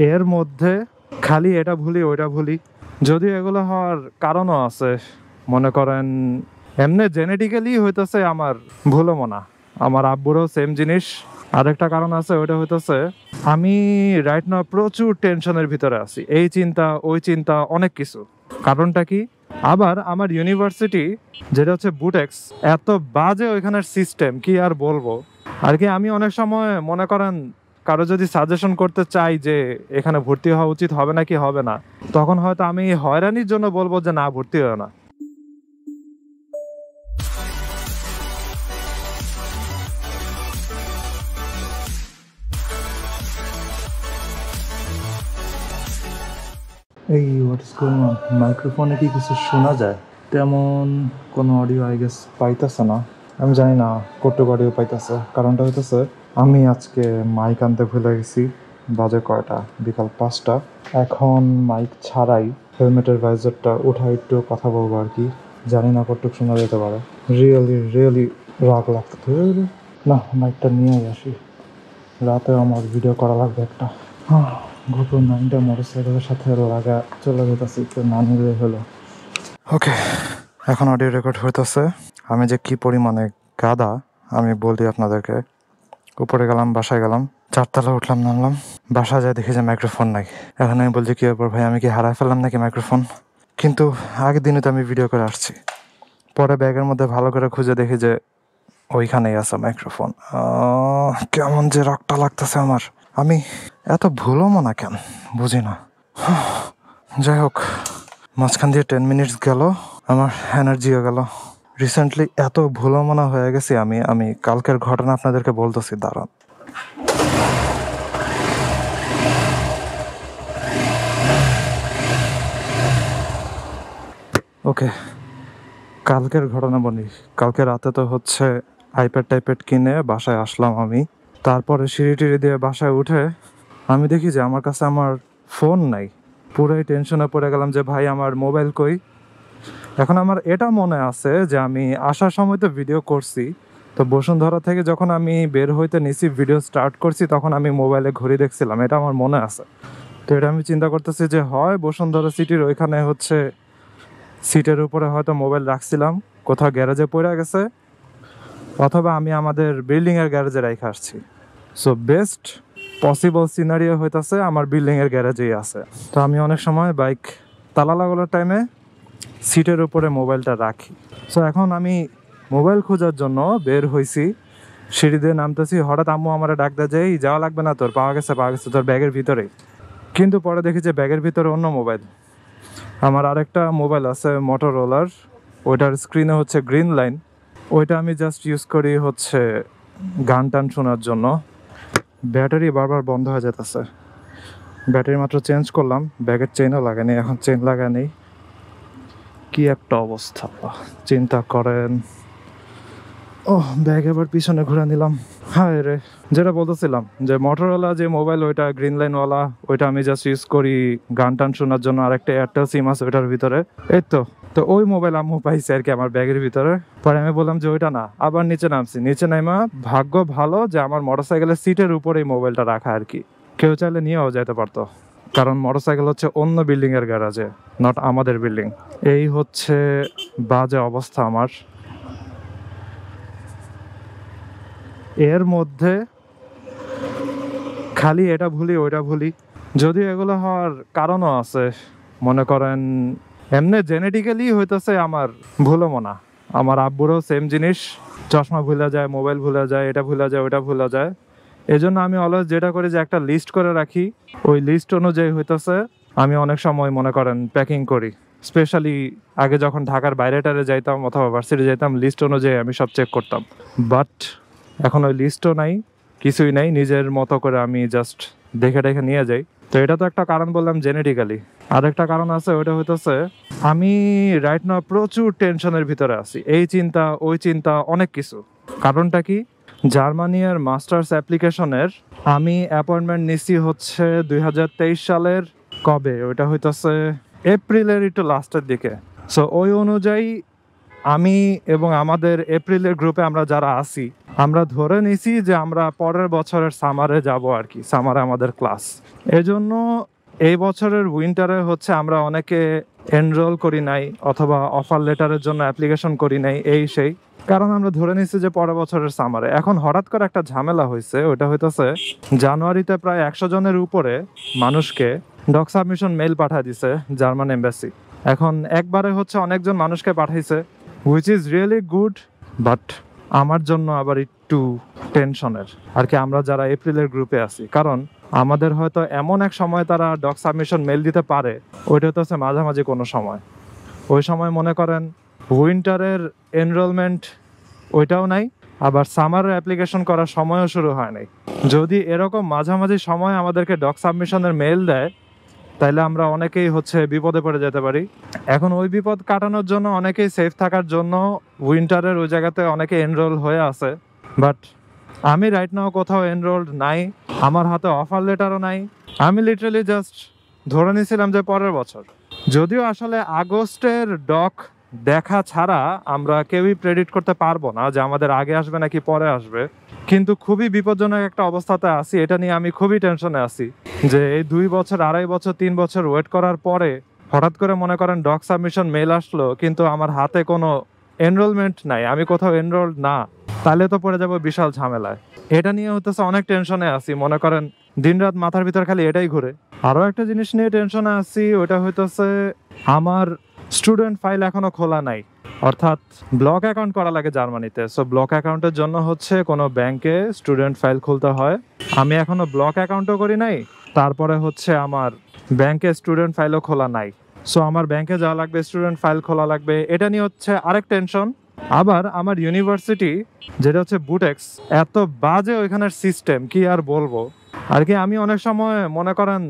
এর মধ্যে খালি এটা ভুলি ওইটা ভুলি, যদিও এগুলো হওয়ার কারণও আছে। মনে করেন এমনি জেনেটিক্যালি হইতেছে আমার ভুলও মনা, আমার আব্বুরও সেম জিনিস। আরেকটা কারণ আছে, ওইটা হইতেছে আমি রাইট নাও প্রচুর টেনশনের ভিতরে আছি, এই চিন্তা ওই চিন্তা অনেক কিছু। কারণটা কি, আবার আমার ইউনিভার্সিটি যেটা হচ্ছে বুটেক্স, এত বাজে ওইখানের সিস্টেম কি আর বলবো আর কি। আমি অনেক সময় মনে করেন কারো যদি সাজেশন করতে চাই যে এখানে ভর্তি হওয়া উচিত হবে না কি হবে না, তখন হয়তো আমি হয়রানির জন্য বলবো যে না, ভর্তি হয় না। এই হোয়াটস গোইং অন, মাইক্রোফোনে কি কিছু শোনা যায়? তেমন কোনো অডিও আই গেস পাইতেছে না। আমি জানি না কতটুকু অডিও পাইতেছে। কারণটা হইতেছে আমি আজকে মাইক আনতে ভুলে গেছি। বাজে কয়টা, বিকাল 5টা। এখন মাইক ছাড়াই হেলমেটের ভাইজারটা উঠাই একটু কথা বলবো আর কি। জানি না কতটুকু শোনা যেতে পারে। রিয়েলি রাগ লাগতে। না, মাইকটা নিয়েই আসি, রাতে আমার ভিডিও করা লাগবে একটা। গোপন 9টা মোটরসাইকেলের সাথে লাগা চলে যেতেছি, একটু না নিলে হলো। ওকে, এখন অডিও রেকর্ড হইতেছে। আমি যে কি পরিমাণে গাদা আমি বলি আপনাদেরকে। উপরে গেলাম, বাসায় গেলাম, 4তলা উঠলাম, নামলাম, বাসায় যাই দেখি যে মাইক্রোফোন নাই। এখন আমি বলছি কি ব্যাপার ভাই, আমি কি হারাই ফেললাম নাকি মাইক্রোফোন? কিন্তু আগের দিনে তো আমি ভিডিও করে আসছি। পরে ব্যাগের মধ্যে ভালো করে খুঁজে দেখি যে ওইখানেই আছে মাইক্রোফোন। কেমন যে রাগটা লাগতেছে আমার। আমি এত ভুলও মনে কেন বুঝি না। যাই হোক, মাঝখান দিয়ে 10 মিনিটস গেল, আমার এনার্জিও গেল। রিসেন্টলি এত ভুলও মনা হয়ে গেছি আমি কালকের ঘটনা আপনাদেরকে বলতেছি, দাঁড়ান। ওকে, কালকের ঘটনা বলি। কালকে রাতে তো হচ্ছে আইপ্যাড কিনে বাসায় আসলাম আমি। তারপরে সিঁড়ি টিড়ি দিয়ে বাসায় উঠে আমি দেখি যে আমার কাছে আমার ফোন নাই। পুরোই টেনশনে পড়ে গেলাম যে ভাই আমার মোবাইল কই। এখন আমার এটা মনে আছে যে আমি আসার সময় তো ভিডিও করছি, তো বসুন্ধরা থেকে যখন আমি বের হইতে নিছি ভিডিও স্টার্ট করছি, তখন আমি মোবাইলে ঘড়ি দেখছিলাম, এটা আমার মনে আছে। তো এটা আমি চিন্তা করতেছি যে হয় বসুন্ধরা সিটির ওইখানে হচ্ছে সিটের উপরে হয়তো মোবাইল রাখছিলাম, কোথাও গ্যারেজে পড়ে গেছে, অথবা আমি আমাদের বিল্ডিংয়ের গ্যারেজে রেখে আসছি। সো বেস্ট পসিবল সিনারিও হইতেছে আমার বিল্ডিংয়ের গ্যারেজেই আছে। তো আমি অনেক সময় বাইক তালা লাগানোর টাইমে সিটের উপরে মোবাইলটা রাখি। সো এখন আমি মোবাইল খোঁজার জন্য বের হয়েছি, সিঁড়ি দিয়ে নামতেছি, হঠাৎ আম্মু আমার ডাক দেয় যে এই যাওয়া লাগবে না, তোর পাওয়া গেছে তোর ব্যাগের ভিতরেই। কিন্তু পরে দেখি যে ব্যাগের ভিতরে অন্য মোবাইল। আমার আরেকটা মোবাইল আছে মোটরোলার, ওইটার স্ক্রিনে হচ্ছে গ্রিন লাইন। ওইটা আমি জাস্ট ইউজ করি হচ্ছে গান টান শোনার জন্য। ব্যাটারি বারবার বন্ধ হয়ে যেতেছে। ব্যাটারি মাত্র চেঞ্জ করলাম, ব্যাগের চেনও লাগানি, এখন চেন লাগানি। কি একটা অবস্থা চিন্তা করেন। ও ব্যাগ এবার পিছনে ঘুরে নিলাম। হায় রে, যেটা বলতেছিলাম যে মোটরওয়ালা যে মোবাইল, ওইটা গ্রিন লাইনওয়ালা, ওইটা আমি জাস্ট ইউজ করি গান টান শোনার জন্য। আর একটা এয়ারটেল সিম আছে ওইটার ভিতরে। এই তো ওই মোবাইল আম্মু পাইছে আর কি আমার ব্যাগের ভিতরে। পরে আমি বললাম যে ওইটা না, আবার নিচে নামছি। নিচে নামা ভাগ্য ভালো যে আমার মোটরসাইকেলের সিটের উপরে এই মোবাইলটা রাখা আর কি। কেউ চাইলে নিয়েও যেতে পারতো, কারণ মোটরসাইকেল হচ্ছে অন্য বিল্ডিং এর গ্যারাজে, নট আমাদের বিল্ডিং। এই হচ্ছে বাজে অবস্থা আমার। এর মধ্যে খালি এটা ভুলি ওইটা ভুলি, যদিও এগুলো হওয়ার কারণও আছে। মনে করেন এমনি জেনেটিক্যালি হইতেছে আমার ভুলও মনা, আমার আব্বুরও সেম জিনিস। চশমা ভুলে যায়, মোবাইল ভুলে যায়, এটা ভুলে যায়, ওইটা ভুলে যায়। এই জন্য আমি অলওয়েজ যেটা করি যে একটা লিস্ট করে রাখি, ওই লিস্ট অনুযায়ী হইতেছে আমি অনেক সময় মনে করেন প্যাকিং করি। স্পেশালি আগে যখন ঢাকার বাইরে টারে যাইতাম অথবা ভার্সিটি যাইতাম, লিস্ট অনুযায়ী আমি সব চেক করতাম। বাট এখন ওই লিস্টও নাই, কিছুই নাই, নিজের মতো করে আমি জাস্ট দেখে দেখে নিয়ে যাই। তো এটা তো একটা কারণ বললাম জেনেটিক্যালি। আরেকটা কারণ আছে, ওইটা হইতেছে আমি রাইট নাও প্রচুর টেনশনের ভিতরে আছি, এই চিন্তা ওই চিন্তা অনেক কিছু। কারণটা কি, জার্মানির মাস্টার্স অ্যাপ্লিকেশনের আমি অ্যাপয়েন্টমেন্ট নিছি হচ্ছে 2023 সালের কবে, ওইটা হইতেছে এপ্রিলের একটু লাস্টের দিকে। সো ওই অনুযায়ী আমি এবং আমাদের এপ্রিলের গ্রুপে আমরা যারা আছি, আমরা ধরে নিছি যে আমরা পরের বছরের সামারে যাব আর কি, সামারে আমাদের ক্লাস। এজন্য এই বছরের উইন্টারে হচ্ছে আমরা অনেকে এনরোল করি নাই অথবা অফার লেটারের জন্য অ্যাপ্লিকেশন করি নাই এই সেই, কারণ আমরা ধরে নিচ্ছি যে পরের বছরের সামারে। এখন হঠাৎ করে একটা ঝামেলা হয়েছে, ওটা হইতেছে জানুয়ারিতে প্রায় 100 জনের উপরে মানুষকে ডক সাবমিশন মেইল পাঠিয়ে দিছে জার্মান এম্বাসি। এখন একবারে হচ্ছে অনেকজন মানুষকে পাঠাইছে, which is really good, but আমার জন্য আবার একটু টেনশনের আর কি, আমরা যারা এপ্রিলের গ্রুপে আছি। কারণ আমাদের হয়তো এমন এক সময় তারা ডক সাবমিশন মেল দিতে পারে, ওইটা হচ্ছে মাঝামাঝি কোনো সময়। ওই সময় মনে করেন উইন্টারের এনরোলমেন্ট ওইটাও নাই, আবার সামারের অ্যাপ্লিকেশন করার সময়ও শুরু হয় নাই। যদি এরকম মাঝামাঝি সময় আমাদেরকে ডক সাবমিশনের মেল দেয়, তাইলে আমরা অনেকেই হচ্ছে বিপদে পড়ে যেতে পারি। এখন ওই বিপদ কাটানোর জন্য অনেকেই সেফ থাকার জন্য উইন্টারের ওই জায়গাতে অনেকে এনরোল হয়ে আছে, বাট আমি রাইট নাও কোথাও এনরোলড নাই, আমার হাতে অফার লেটারও নাই। আমি লিটারালি জাস্ট ধরে নিয়েছিলাম যে পরের বছর। যদিও আসলে আগস্টের ডক দেখা ছাড়া আমরা কেউই প্রেডিক্ট করতে পারবো না যে আমাদের আগে আসবে নাকি পরে আসবে, কিন্তু খুবই বিপজ্জনক একটা অবস্থাতে আছি। এটা নিয়ে আমি খুবই টেনশনে আছি যে এই 2 বছর, 2.5 বছর, 3 বছর ওয়েট করার পরে হঠাৎ করে মনে করেন ডক সাবমিশন মেল আসলো, কিন্তু আমার হাতে কোনো এনরোলমেন্ট নাই, আমি কোথাও এনরোলড না, তাহলে তো পড়ে যাবো বিশাল ঝামেলায়। এটা নিয়ে হতেছে অনেক টেনশনে আছি, মনে করেন দিনরাত মাথার ভিতর খালি এটাই ঘুরে। আরও একটা জিনিস নিয়ে টেনশনে আছি, ওটা হইতেছে আমার স্টুডেন্ট ফাইল এখনো খোলা নাই, অর্থাৎ ব্লক অ্যাকাউন্ট করা লাগে জার্মানিতে। সো ব্লক অ্যাকাউন্টের জন্য হচ্ছে কোনো ব্যাংকে স্টুডেন্ট ফাইল খুলতে হয়। আমি এখনো ব্লক অ্যাকাউন্টও করি নাই, তারপরে হচ্ছে আমার ব্যাংকে স্টুডেন্ট ফাইলও খোলা নাই। সো আমার ব্যাংকে যাওয়া লাগবে, স্টুডেন্ট ফাইল খোলা লাগবে, এটা নিয়ে হচ্ছে আরেক টেনশন। আবার আমার ইউনিভার্সিটি যেটা হচ্ছে বুটেক্স, এত বাজে ওইখানের সিস্টেম কি আর বলবো আর কি। আমি অনেক সময় মনে করেন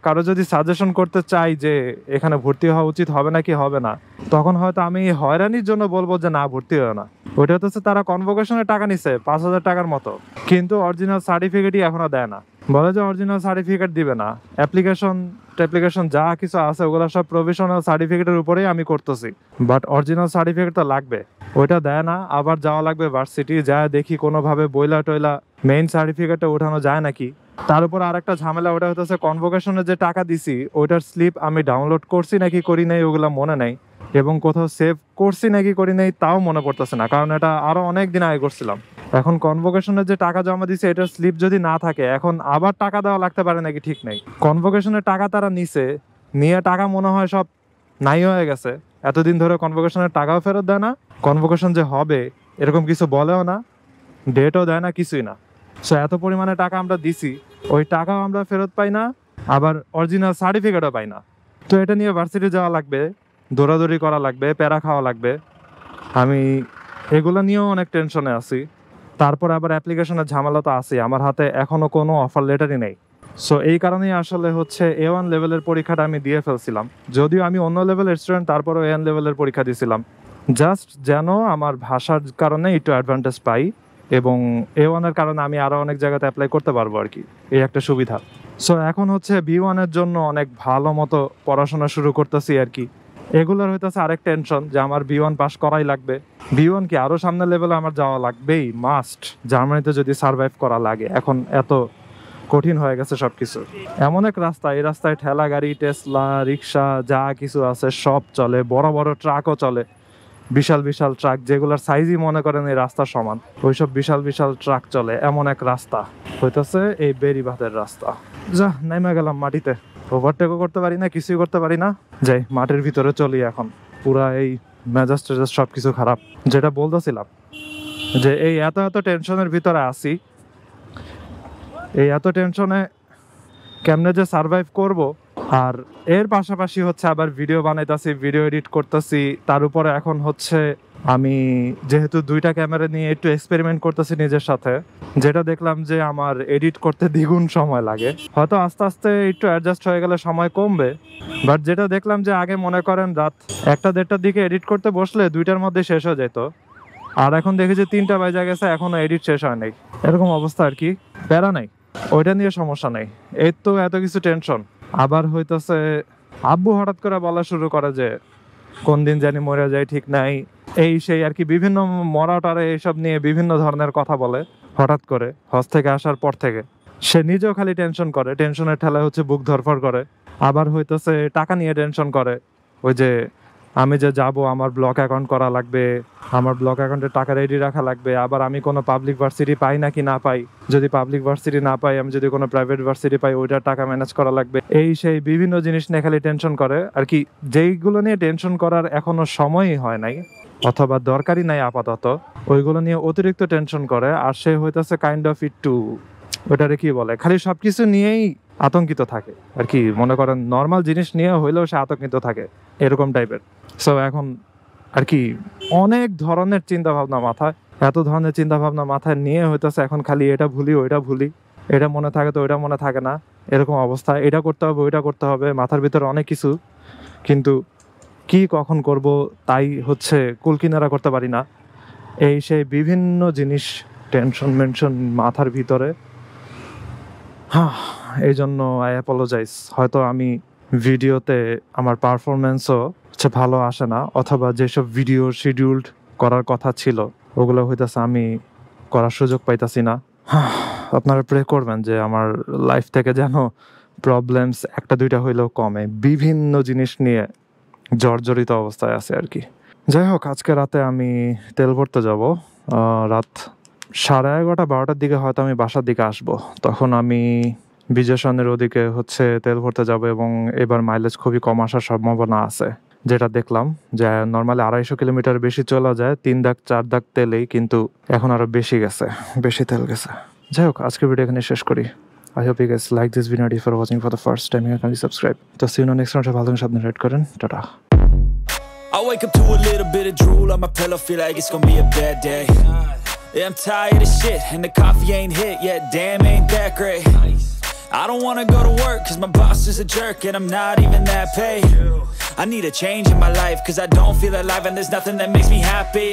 কারো যদি সাজেশন করতে চাই যে এখানে ভর্তি হওয়া উচিত হবে নাকি হবে না, তখন হয়তো আমি হয়রানির জন্য বলবো যে না, ভর্তি হয় না। ওইটা হচ্ছে তারা কনভোকেশনের টাকা নিছে 5,000 টাকার মতো, কিন্তু অরিজিনাল সার্টিফিকেটই এখনো দেয় না। বলে যে অরিজিনাল সার্টিফিকেট দিবে না, অ্যাপ্লিকেশন যা কিছু আছে ওগুলো সব প্রভিশনাল সার্টিফিকেটের উপরেই আমি করতেছি, বাট অরিজিনাল সার্টিফিকেট তো লাগবে, ওইটা দেয় না। আবার যাওয়া লাগবে ভার্সিটি, যা দেখি কোনোভাবে বইলা টইলা মেইন সার্টিফিকেটটা ওঠানো যায় নাকি। তার উপর আরেকটা ঝামেলা, ওটা হচ্ছে কনভোকেশনে যে টাকা দিছি ওইটার স্লিপ আমি ডাউনলোড করছি নাকি করি নাই ওগুলো মনে নাই, এবং কোথাও সেভ করছি নাকি করি নাই তাও মনে পড়তেছে না, কারণ এটা আরো অনেক দিন আগে করছিলাম। এখন কনভোকেশনের যে টাকা জমা দিছে এটার স্লিপ যদি না থাকে, এখন আবার টাকা দেওয়া লাগতে পারে নাকি ঠিক নেই। কনভোকেশনের টাকা তারা নিছে, নিয়ে টাকা মনে হয় সব নাই হয়ে গেছে, এতদিন ধরে কনভোকেশনের টাকাও ফেরত দেয় না, কনভোকেশন যে হবে এরকম কিছু বলেও না, ডেটও দেয় না, কিছুই না। সো এত পরিমাণে টাকা আমরা দিছি, ওই টাকাও আমরা ফেরত পাই না, আবার অরিজিনাল সার্টিফিকেটও পাই না। তো এটা নিয়ে ভার্সিটি যাওয়া লাগবে, দৌড়াদৌড়ি করা লাগবে, প্যারা খাওয়া লাগবে। আমি এগুলো নিয়েও অনেক টেনশনে আছি। তারপর আবার অ্যাপ্লিকেশনের ঝামেলা তো আছে, আমার হাতে এখনো কোনো অফার লেটারই নেই। সো এই কারণেই আসলে হচ্ছে A1 লেভেলের পরীক্ষাটা আমি দিয়ে ফেলছিলাম, যদিও আমি অন্য লেভেলের স্টুডেন্ট, তারপরেও A1 লেভেলের পরীক্ষা দিয়েছিলাম, জাস্ট যেন আমার ভাষার কারণে একটু অ্যাডভান্টেজ পাই, এবং A1 এর কারণে আমি আরো অনেক জায়গাতে অ্যাপ্লাই করতে পারবো আর কি, এই একটা সুবিধা। সো এখন হচ্ছে B1 এর জন্য অনেক ভালো মতো পড়াশোনা শুরু করতেছি আর কি। এগুলোর হইতেছে আরেক টেনশন যে আমার B1 পাস করাই লাগবে। B1 কি আরো সামনের লেভেলে আমার যাওয়া লাগবেই, মাস্ট, জার্মানিতে যদি সার্ভাইভ করা লাগে। এখন এত কঠিন হয়ে গেছে সবকিছু, এমন এক রাস্তা, এই রাস্তায় ঠেলা গাড়ি, টেসলা, রিক্সা যা কিছু আছে সব চলে, বড় বড় ট্রাকও চলে, বিশাল বিশাল ট্রাক যেগুলোর সাইজই মনে করেন এই রাস্তার সমান, ওইসব বিশাল বিশাল ট্রাক চলে। এমন এক রাস্তা হইতেছে এই বেরিবাঁধের রাস্তা। যা নেমে গেলাম মাটিতে, ওভারটেকও করতে পারি না, কিছুই করতে পারি না। যাই মাটির ভিতরে চলি এখন, পুরা এই মেজাজ টেজাজ সবকিছু খারাপ। যেটা বলতেছিলাম যে এই এত এত টেনশনের ভিতরে আছি, এই এত টেনশনে কেমনে যে সার্ভাইভ করব। আর এর পাশাপাশি হচ্ছে আবার ভিডিও বানাইতেছি, ভিডিও এডিট করতেছি, তার উপরে এখন হচ্ছে আমি যেহেতু 2টা ক্যামেরা নিয়ে একটু এক্সপেরিমেন্ট করতেছি নিজের সাথে, যেটা দেখলাম যে আমার এডিট করতে দ্বিগুণ সময় লাগে। হয়তো আস্তে আস্তে একটু অ্যাডজাস্ট হয়ে গেলে সময় কমবে, বাট যেটা দেখলাম যে আগে মনে করেন রাত 1টা-1:30টার দিকে এডিট করতে বসলে 2টার মধ্যে শেষ হয়ে যেত, আর এখন দেখি যে 3টা বাজে গেছে এখনো এডিট শেষ হয় নাই। এরকম অবস্থা আর কি, প্যারা নাই, ওইটা নিয়ে সমস্যা নেই। এই তো এত কিছু টেনশন। আবার হইতেছে আব্বু হঠাৎ করে বলা শুরু করে যে কোন দিন জানি মরে যায় ঠিক নাই, এই সেই আর কি বিভিন্ন মরাটারে এইসব নিয়ে বিভিন্ন ধরনের কথা বলে হঠাৎ করে হজ থেকে আসার পর থেকে। সে নিজেও খালি টেনশন করে, টেনশনের ঠেলায় হচ্ছে বুক ধরফর করে। আবার হইতেছে টাকা নিয়ে টেনশন করে, ওই যে আমি যে যাব আমার ব্লক অ্যাকাউন্ট করা লাগবে, আমার ব্লক অ্যাকাউন্টে টাকা রেডি রাখা লাগবে, আবার আমি কোনো পাবলিক ভার্সিটি পাই নাকি না পাই, যদি পাবলিক ভার্সিটি না পাই, আমি যদি কোনো প্রাইভেট ভার্সিটি পাই ওইটার টাকা ম্যানেজ করা লাগবে, এই সেই বিভিন্ন জিনিস নিয়ে খালি টেনশন করে আর কি। যেইগুলো নিয়ে টেনশন করার এখনো সময়ই হয় নাই অথবা দরকারই নাই আপাতত, ওইগুলো নিয়ে অতিরিক্ত টেনশন করে। আর সে হইতেছে কাইন্ড অফ একটু ওটারে কি বলে, খালি সবকিছু নিয়েই আতঙ্কিত থাকে আর কি। মনে করেন নর্মাল জিনিস নিয়ে হইলেও সে আতঙ্কিত থাকে, এরকম টাইপের। সো এখন আর কি অনেক ধরনের চিন্তা ভাবনা মাথায়, এত ধরনের চিন্তা ভাবনা মাথায় নিয়ে হইতেছে এখন খালি এটা ভুলি ওইটা ভুলি, এটা মনে থাকে তো ওইটা মনে থাকে না, এরকম অবস্থা। এটা করতে হবে ওইটা করতে হবে, মাথার ভিতরে অনেক কিছু, কিন্তু কি কখন করব তাই হচ্ছে কুলকিনারা করতে পারি না। এই সেই বিভিন্ন জিনিস টেনশন মেনশন মাথার ভিতরে। এই জন্য আই অ্যাপোলোজাইজ, হয়তো আমি ভিডিওতে আমার পারফরমেন্সও হচ্ছে ভালো আসে না, অথবা যেসব ভিডিও শিডিউলড করার কথা ছিল ওগুলো হইতেছে আমি করার সুযোগ পাইতাছি না। আপনারা প্রে করবেন যে আমার লাইফ থেকে যেন প্রবলেমস একটা দুইটা হইলেও কমে। বিভিন্ন জিনিস নিয়ে জর্জরিত অবস্থায় আছে আর কি। যাই হোক, আজকে রাতে আমি তেল ভরতে যাব। রাত 11:30 12টার দিকে হয়তো আমি বাসার দিকে আসব। তখন আমি বিজেশনের ওদিকে হচ্ছে তেল ভরতে যাব, এবং এবার মাইলেজ খুবই কম আসার সম্ভাবনা আছে। যেটা দেখলাম যে নর্মালি 250 কিলোমিটার বেশি চলা যায় 3 দাগ 4 দাগ তেলেই, কিন্তু এখন আরো বেশি গেছে, বেশি তেল গেছে। যাই হোক, আজকের ভিডিও এখানে শেষ করি। I hope you guys like this video. If you're watching for the first time, you can subscribe. So see you next time. ভালো থাকুন, সাবধানে রাইড করেন, tata. I wake up to a little bit of drool on my pillow, feel like it's gonna be a bad day. Yeah, I'm tired of shit, and the coffee ain't hit yet, damn ain't that great. I don't wanna go to work, cause my boss is a jerk, and I'm not even that paid. I need a change in my life, cause I don't feel alive, and there's nothing that makes me happy.